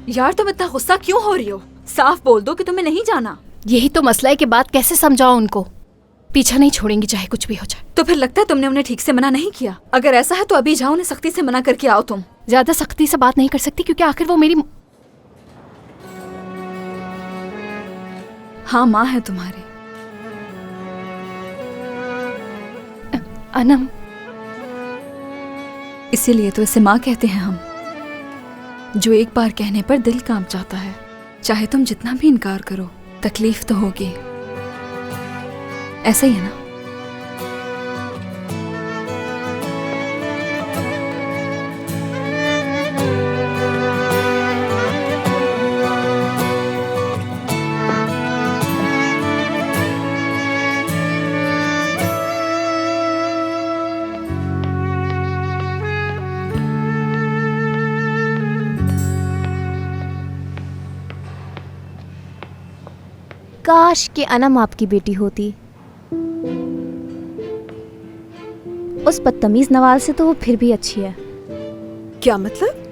यार तुम इतना गुस्सा क्यों हो रही हो? साफ बोल दो कि तुम्हें नहीं जाना। यही तो मसला है कि बात कैसे समझाओ उनको। पीछा नहीं छोड़ेंगी चाहे कुछ भी हो जाए। तो फिर लगता है तुमने उन्हें ठीक से मना नहीं किया। अगर ऐसा है तो अभी जाओ, उन्हें सख्ती से मना करके आओ। तुम ज्यादा सख्ती से बात नहीं कर सकती क्योंकि आखिर वो मेरी हाँ माँ है तुम्हारी। अनम। इसीलिए तो इसे माँ कहते हैं हम, जो एक बार कहने पर दिल कांप जाता है। चाहे तुम जितना भी इनकार करो, तकलीफ तो होगी। ऐसा ही है ना? काश कि अनम आपकी बेटी होती। उस बदतमीज नवाज से तो वो फिर भी अच्छी है। क्या मतलब?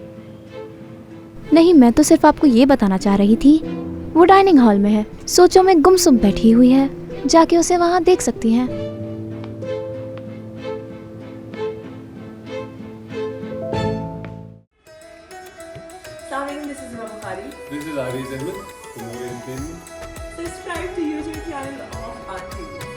नहीं, मैं तो सिर्फ आपको ये बताना चाह रही थी। वो डाइनिंग हॉल में है, सोचो मैं गुमसुम बैठी हुई है, जाके उसे वहाँ देख सकती हैं। This is Hima Bukhari. This is Ari Zedman. For more entertainment, Subscribe to YouTube channel of RTV.